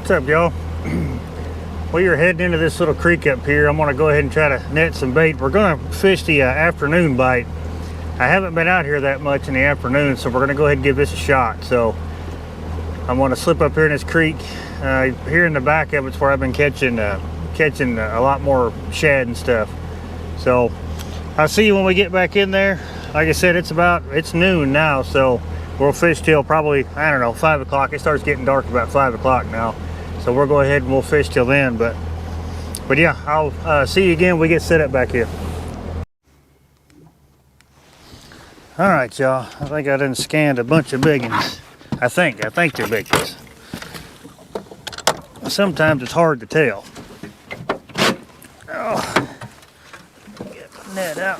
What's up, y'all? We are heading into this little creek up here. I'm going to go ahead and try to net some bait. We're going to fish the afternoon bite. I haven't been out here that much in the afternoon, so we're going to go ahead and give this a shot. So I'm going to slip up here in this creek. Here in the back of it's where I've been catching a lot more shad and stuff. So I'll see you when we get back in there. Like I said, it's noon now, so we'll fish till probably, I don't know, 5 o'clock. It starts getting dark about 5 o'clock now. So we'll go ahead and we'll fish till then. But yeah, I'll see you again when we get set up back here. All right, y'all. I think I done scanned a bunch of big ones. I think they're big ones. Sometimes it's hard to tell. Oh, get the net out.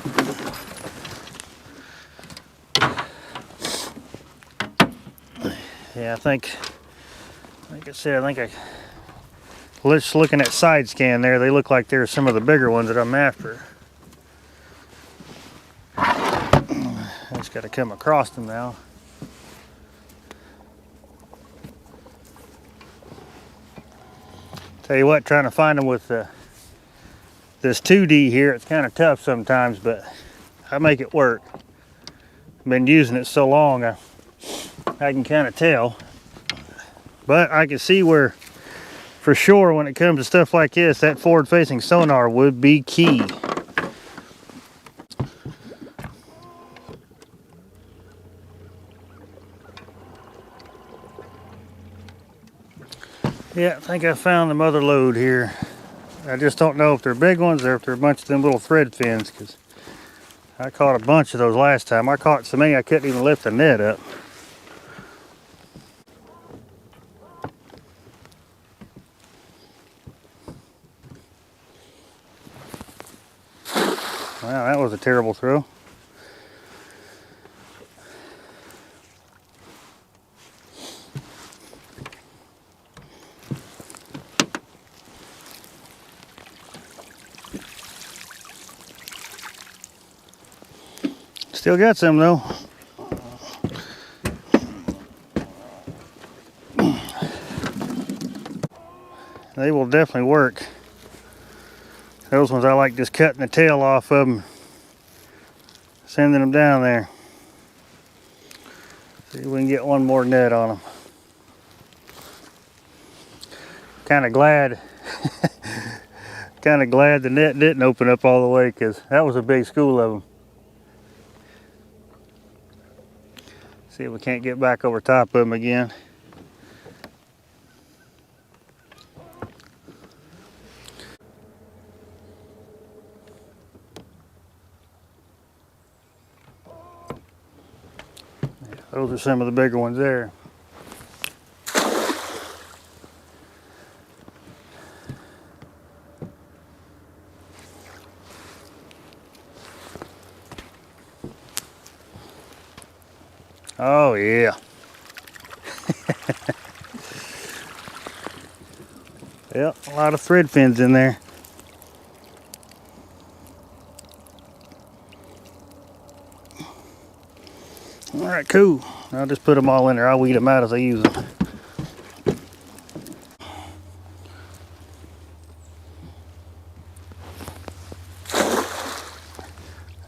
Yeah, like I said, just looking at side scan there, they look like they're some of the bigger ones that I'm after. I just got to come across them now. Tell you what, trying to find them with this 2D here, it's kind of tough sometimes, but I make it work. I've been using it so long, I can kind of tell. But I can see where, for sure, when it comes to stuff like this, that forward-facing sonar would be key. Yeah, I think I found the mother lode here. I just don't know if they're big ones or if they're a bunch of them little thread fins, because I caught a bunch of those last time. I caught so many I couldn't even lift the net up. Wow, that was a terrible throw. Still got some though. They will definitely work. Those ones I like just cutting the tail off of them, sending them down there. See if we can get one more net on them. Kind of glad the net didn't open up all the way, because that was a big school of them. See if we can't get back over top of them again. Those are some of the bigger ones there. Oh yeah. Yep, a lot of thread fins in there. All right, cool. I'll just put them all in there. I'll weed them out as I use them.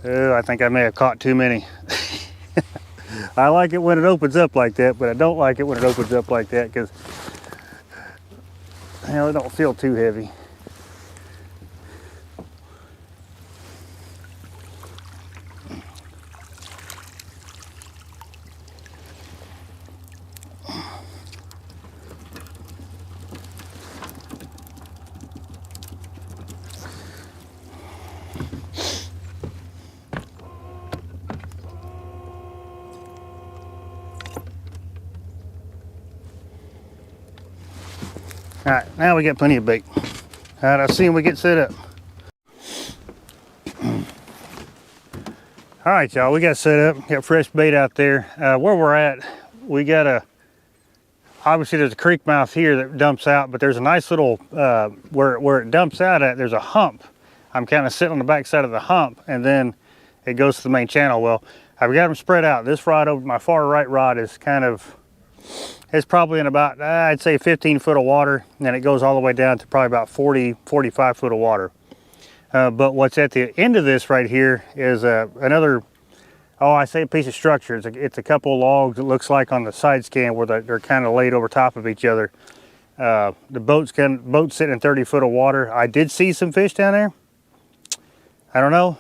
Oh, I think I may have caught too many. I like it when it opens up like that, but I don't like it when it opens up like that, because it don't feel too heavy. All right, now we got plenty of bait. All right, I'll see when we get set up. All right, y'all, we got set up. Got fresh bait out there. Where we're at, we got obviously there's a creek mouth here that dumps out, but there's a nice little, where it dumps out at, there's a hump. I'm kind of sitting on the back side of the hump, and then it goes to the main channel. Well, I've got them spread out. This rod over my far right rod is kind of, It's probably in about, I'd say 15 foot of water, and then it goes all the way down to probably about 40, 45 foot of water. But what's at the end of this right here is another, oh, I say a piece of structure. It's a couple of logs, it looks like, on the side scan where they're kind of laid over top of each other. The boat's sitting in 30 foot of water. I did see some fish down there. I don't know.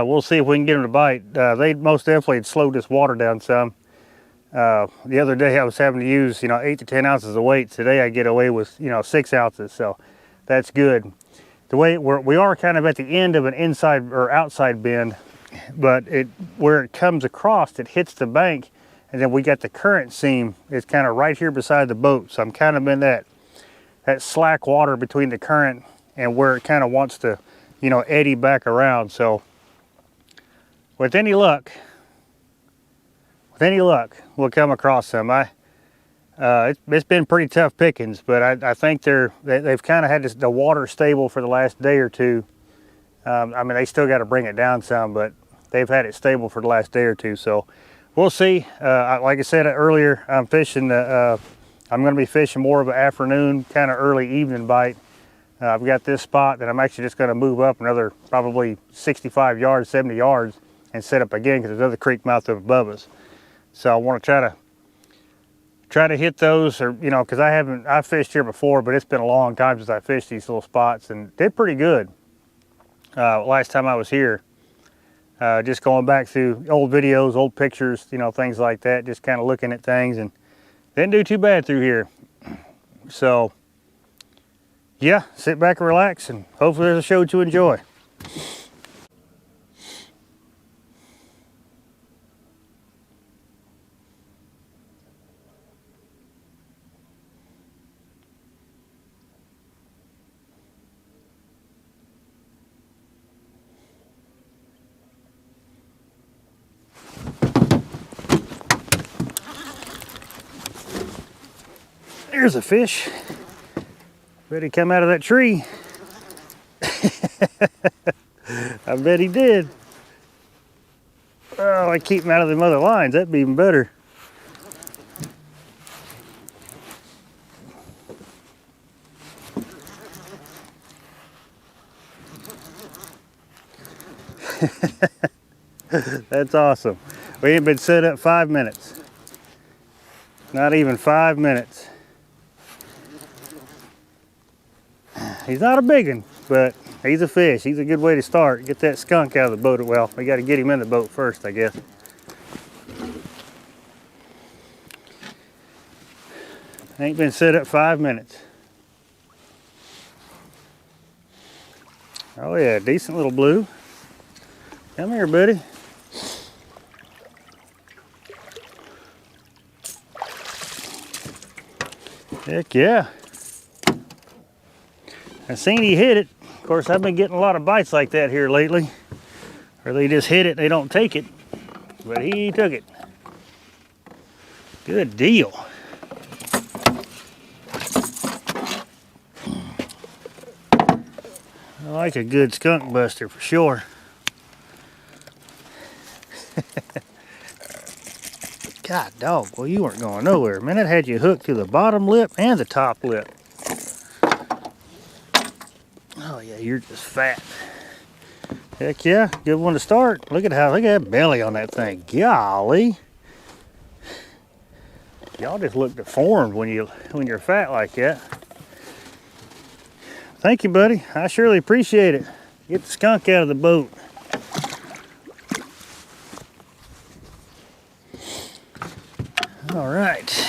We'll see if we can get them to bite. They most definitely had slowed this water down some. The other day I was having to use, 8 to 10 ounces of weight. Today I get away with, 6 ounces, so that's good. The way we are kind of at the end of an inside or outside bend, but where it comes across, it hits the bank, and then we got the current seam. It's kind of right here beside the boat, so I'm kind of in that slack water between the current and where it kind of wants to, eddy back around. So with any luck, we'll come across some. It's been pretty tough pickings, but I think they've kind of had the water stable for the last day or two. I mean, they still got to bring it down some, but they've had it stable for the last day or two. So we'll see. Like I said earlier, I'm going to be fishing more of an afternoon, kind of early evening bite. I've got this spot that I'm actually just going to move up another probably 65 yards, 70 yards, and set up again because there's another creek mouth up above us. So I want to try to hit those, or because I've fished here before, but it's been a long time since I fished these little spots, and did pretty good last time I was here. Just going back through old videos, old pictures, things like that, just kind of looking at things, and didn't do too bad through here. So yeah, sit back and relax, and hopefully there's a show to enjoy. There's a fish. Bet he come out of that tree. I bet he did. Oh, I keep him out of them other lines. That'd be even better. That's awesome. We ain't been set up 5 minutes. Not even 5 minutes. He's not a big one, but he's a fish. He's a good way to start. Get that skunk out of the boat. Well, we got to get him in the boat first, I guess. Ain't been set up 5 minutes. Oh yeah, decent little blue. Come here, buddy. Heck yeah. I seen he hit it. Of course, I've been getting a lot of bites like that here lately, where they just hit it, they don't take it, but he took it. Good deal. I like a good skunk buster for sure. God dog, well, you weren't going nowhere. Man, it had you hooked to the bottom lip and the top lip. Oh yeah, you're just fat. Heck yeah, good one to start. Look at that belly on that thing. Golly. Y'all just look deformed when you're fat like that. Thank you, buddy. I surely appreciate it. Get the skunk out of the boat. All right.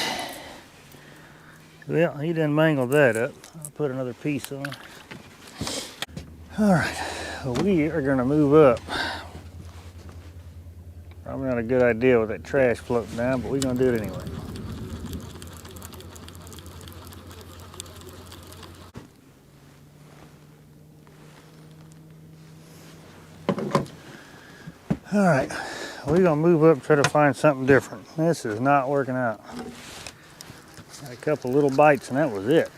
Well, he done mangled that up. I'll put another piece on. All right, well, we are gonna move up. Probably not a good idea with that trash floating down, but we're gonna do it anyway. All right, we're gonna move up and try to find something different. This is not working out. Got a couple little bites and that was it.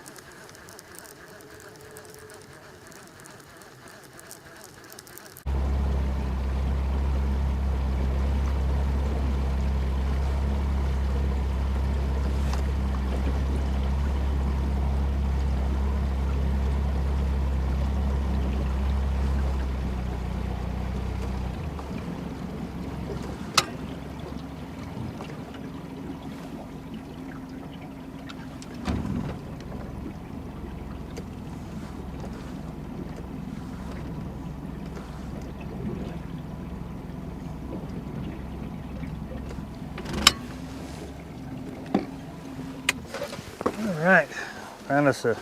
Found us a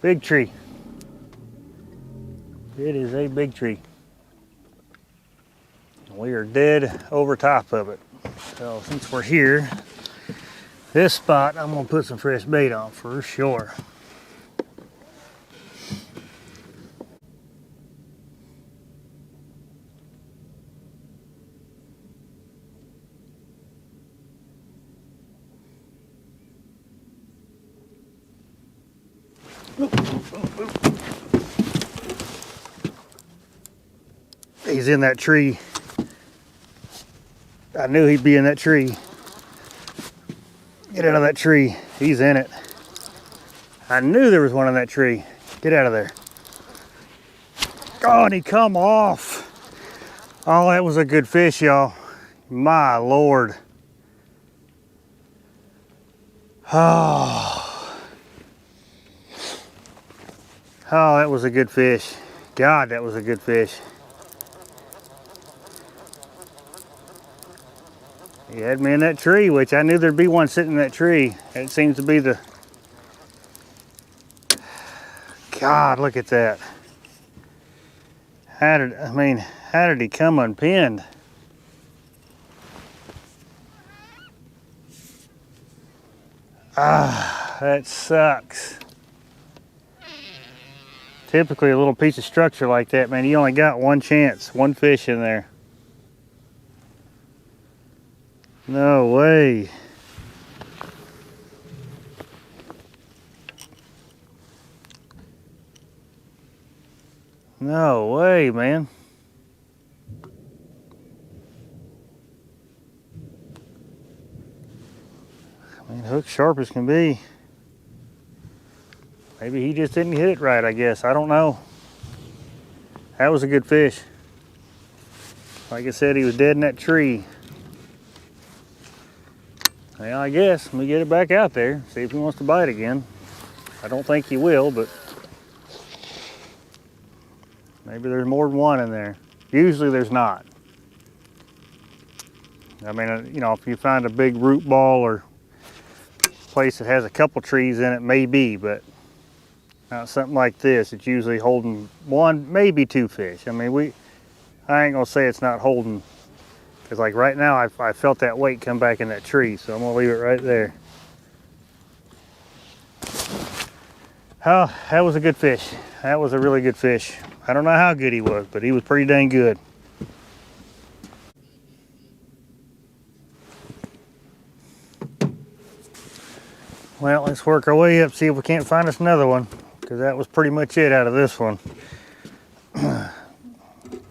big tree. It is a big tree. We are dead over top of it. So since we're here, this spot, I'm gonna put some fresh bait on for sure. He's in that tree. I knew he'd be in that tree. Get out of that tree. He's in it. I knew there was one in that tree. Get out of there. Oh, and he come off. Oh, that was a good fish, y'all. My Lord. Oh. Oh, that was a good fish. God, that was a good fish. He had me in that tree, which I knew there'd be one sitting in that tree. It seems to be the... God, look at that. How did he come unpinned? Ah, that sucks. Typically a little piece of structure like that, man, you only got one chance, one fish in there. No way. No way, man. I mean, hook sharp as can be. Maybe he just didn't hit it right, I guess. I don't know. That was a good fish. Like I said, he was dead in that tree. Well, I guess let me get it back out there, see if he wants to bite again. I don't think he will, but maybe there's more than one in there. Usually there's not. I mean, you know, if you find a big root ball or place that has a couple trees in it, maybe, but not something like this. It's usually holding one, maybe two fish. I mean, I ain't gonna say it's not holding, because like right now I felt that weight come back in that tree, so I'm gonna leave it right there. Oh, that was a good fish. That was a really good fish. I don't know how good he was, but he was pretty dang good. Well, let's work our way up, see if we can't find us another one, because that was pretty much it out of this one. The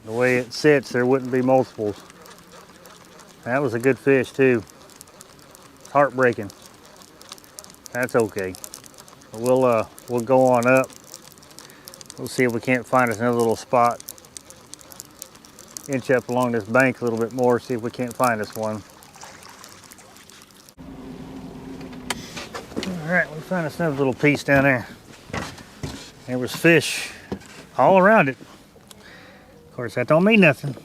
way it sits, there wouldn't be multiples. That was a good fish too. Heartbreaking. That's okay. We'll go on up. We'll see if we can't find us another little spot. Inch up along this bank a little bit more, see if we can't find us one. All right, we found us another little piece down there. There was fish all around it. Of course, that don't mean nothing.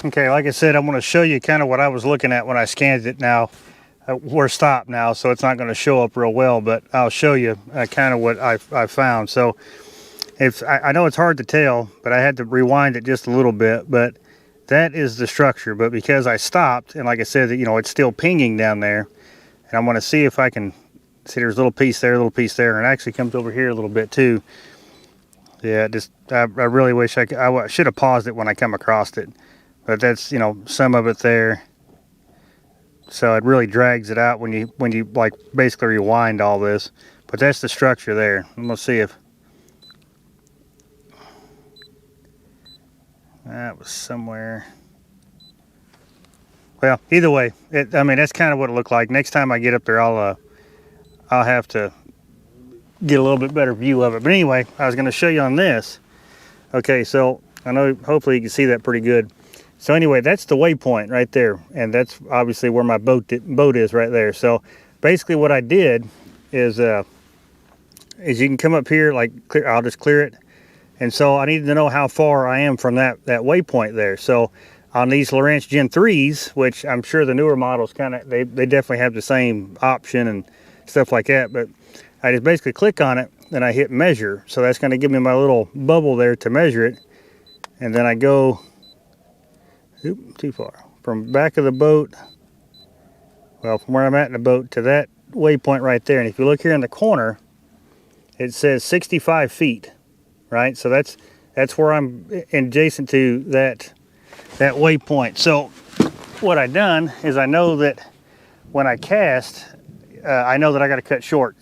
Okay, like I said, I want to show you kind of what I was looking at when I scanned it now. We're stopped now, so it's not going to show up real well, but I'll show you kind of what I found. So I know it's hard to tell, but I had to rewind it just a little bit, but that is the structure. But because I stopped, and like I said, you know, it's still pinging down there, and I'm going to see if I can see there's a little piece there, a little piece there, and it actually comes over here a little bit too. Yeah, I really wish I should have paused it when I come across it. But that's, you know, some of it there. So it really drags it out when you like basically rewind all this. But that's the structure there. I'm gonna see if that was somewhere. Well, either way, I mean, that's kind of what it looked like. Next time I get up there, I'll have to get a little bit better view of it. But anyway, I was gonna show you on this. Okay, so I know hopefully you can see that pretty good. So anyway, that's the waypoint right there, and that's obviously where my boat is right there. So basically what I did is you can come up here, like I'll just clear it, And so I needed to know how far I am from that waypoint there. So on these Lowrance Gen 3s, which I'm sure the newer models they definitely have the same option and stuff like that, but I just basically click on it and I hit measure. So that's going to give me my little bubble there to measure it. And then I go, too far, from back of the boat, well, from where I'm at in the boat to that waypoint right there. And if you look here in the corner, it says 65 feet, right? So that's where I'm adjacent to that waypoint. So what I done is I know that when I cast, I know that I got to cut short.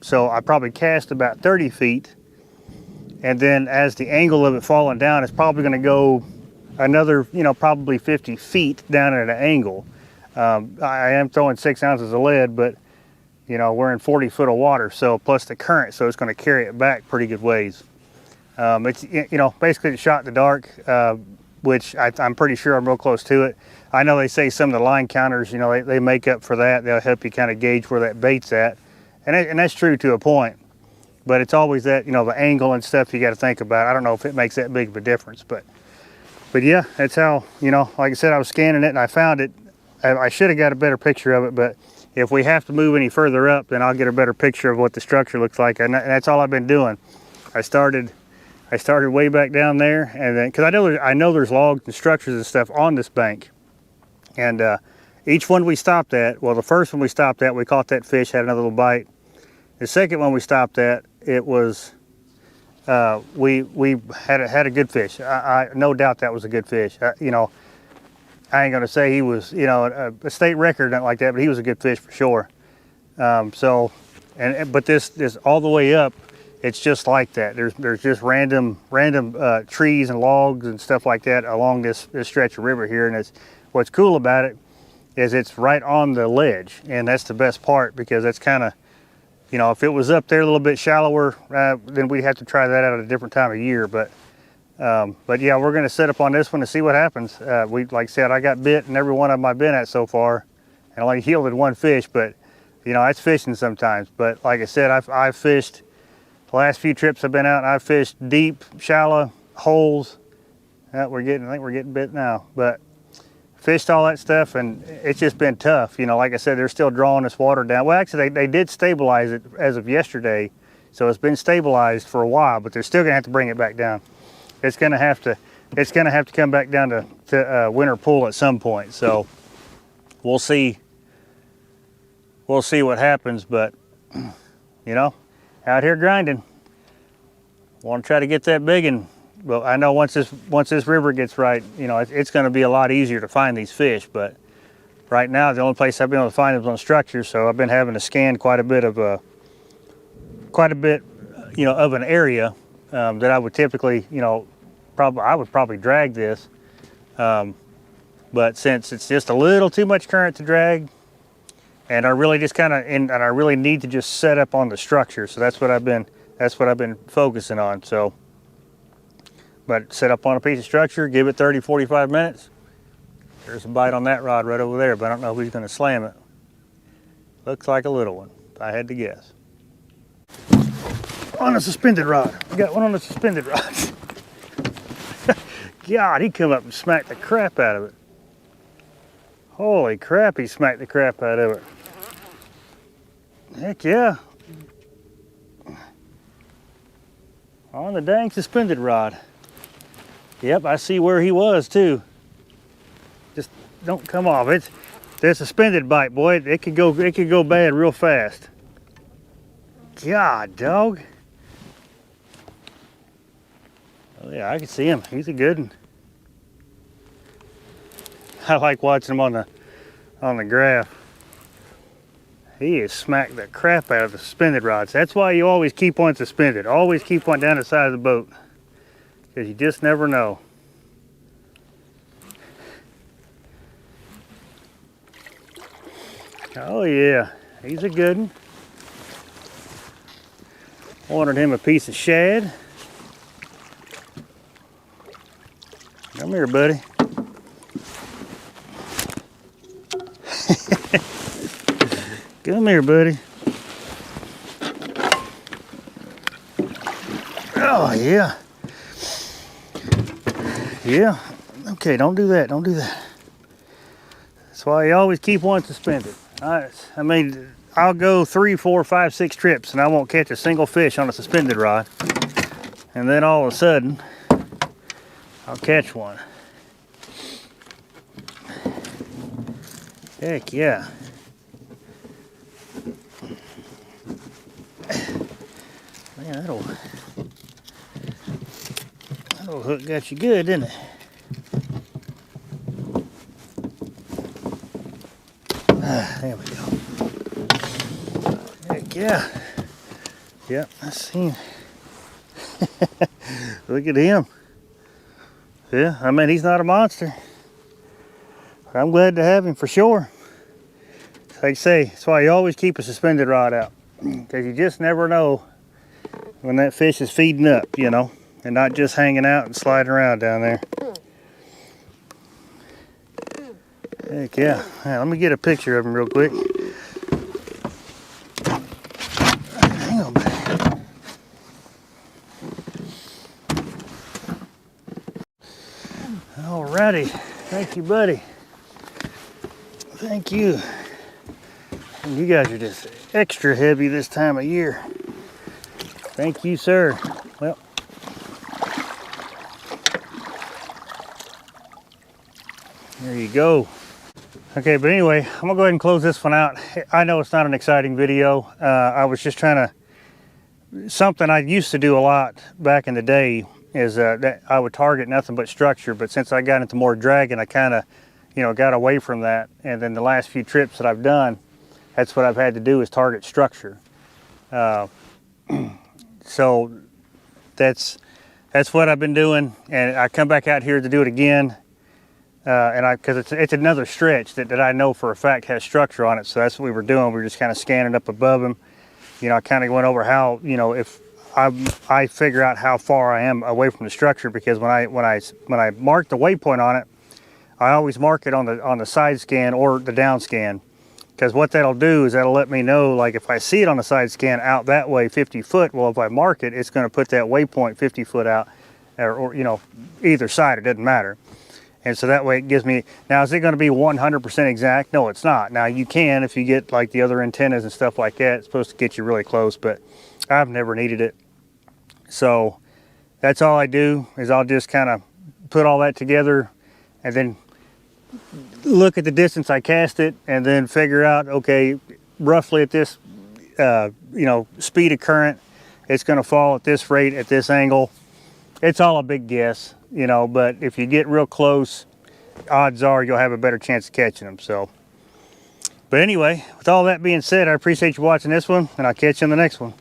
So I probably cast about 30 feet. And then as the angle of it falling down, it's probably going to go another, probably 50 feet down at an angle. I am throwing 6 ounces of lead, but we're in 40 foot of water, so plus the current, so it's going to carry it back pretty good ways. It's basically a shot in the dark, which I'm pretty sure I'm real close to it. I know they say some of the line counters, they make up for that. They'll help you kind of gauge where that bait's at, and that's true to a point. But it's always that the angle and stuff you got to think about. I don't know if it makes that big of a difference, but yeah, that's how like I said, I was scanning it and I found it. I should have got a better picture of it, but if we have to move any further up, then I'll get a better picture of what the structure looks like. And that's all I've been doing. I started way back down there, and then because I know there's logs and structures and stuff on this bank, and each one we stopped at. Well, the first one we stopped at, we caught that fish, had another little bite. The second one we stopped at, it was we had a good fish. I no doubt that was a good fish. I ain't gonna say he was, a state record, nothing like that, but he was a good fish for sure. But this all the way up, it's just like that. There's just random trees and logs and stuff like that along this stretch of river here, and what's cool about it is it's right on the ledge, and that's the best part, because that's kind of, if it was up there a little bit shallower, then we'd have to try that out at a different time of year. But yeah, we're going to set up on this one to see what happens. Like I said, I got bit in every one of them I've been at so far, and only yielded one fish. But that's fishing sometimes. But like I said, I've fished the last few trips I've been out, and I've fished deep, shallow holes. I think we're getting bit now. But fished all that stuff, and it's just been tough. Like I said, they're still drawing this water down. Well, actually, they did stabilize it as of yesterday, so it's been stabilized for a while. But they're still going to have to bring it back down. It's gonna have to come back down to winter pool at some point. So we'll see what happens. But out here grinding. Want to try to get that big, and well, I know once this river gets right, it's going to be a lot easier to find these fish. But right now, the only place I've been able to find them is on structures. So I've been having to scan quite a bit of an area. That I would typically, I would probably drag this, but since it's just a little too much current to drag, and I really just and I really need to just set up on the structure, so that's what I've been focusing on. So, but set up on a piece of structure, give it 30-45 minutes. There's a bite on that rod right over there, but I don't know who's going to slam it. Looks like a little one, if I had to guess. On a suspended rod. We got one on the suspended rod. God, he come up and smacked the crap out of it. Holy crap, he smacked the crap out of it. Heck yeah. On the dang suspended rod. Yep, I see where he was too. Just don't come off. It's a suspended bite, boy. It could go bad real fast. God, dog. Oh yeah, I can see him. He's a good one. I like watching him on the graph. He has smacked the crap out of the suspended rods. That's why you always keep one suspended. Always keep one down the side of the boat, because you just never know. Oh yeah, he's a good one. Ordered him a piece of shad. Come here, buddy. Come here, buddy. Oh yeah. Yeah. Okay, don't do that. Don't do that. That's why you always keep one suspended. I mean, I'll go 3, 4, 5, 6 trips and I won't catch a single fish on a suspended rod. And then all of a sudden, I'll catch one. Heck yeah. Man, that'll hook got you good, didn't it? There we go. Heck yeah. Yep, I seen. Look at him. Yeah, I mean, he's not a monster. I'm glad to have him for sure. Like I say, that's why you always keep a suspended rod out. Because you just never know when that fish is feeding up, you know, and not just hanging out and sliding around down there. Heck yeah. Right, let me get a picture of him real quick. Hang on, buddy. Alrighty. Thank you, buddy. Thank you. And you guys are just extra heavy this time of year. Thank you, sir. Well, there you go. Okay, but anyway, I'm gonna go ahead and close this one out. I know it's not an exciting video. I was just trying to, something I used to do a lot back in the day is that I would target nothing but structure, but since I got into more dragging, I kind of, you know, got away from that. And then the last few trips that I've done, that's what I've had to do is target structure. So that's what I've been doing, and I come back out here to do it again. Because it's another stretch that I know for a fact has structure on it, so that's what we were doing. We were just kind of scanning up above him. You know, I kind of went over how, you know, if I figure out how far I am away from the structure, because when I mark the waypoint on it, I always mark it on the side scan or the down scan, because what that'll do is that'll let me know, like if I see it on the side scan out that way 50 foot, well, if I mark it, it's going to put that waypoint 50 foot out, or you know, either side, it doesn't matter. And so that way it gives me, now is it going to be 100% exact? No, it's not. Now you can, if you get like the other antennas and stuff like that, it's supposed to get you really close, but I've never needed it. So that's all I do, is I'll just kind of put all that together and then look at the distance I cast it and then figure out, okay, roughly at this, you know, speed of current, it's going to fall at this rate, at this angle. It's all a big guess, you know, but if you get real close, odds are you'll have a better chance of catching them. So, but anyway, with all that being said, I appreciate you watching this one, and I'll catch you in the next one.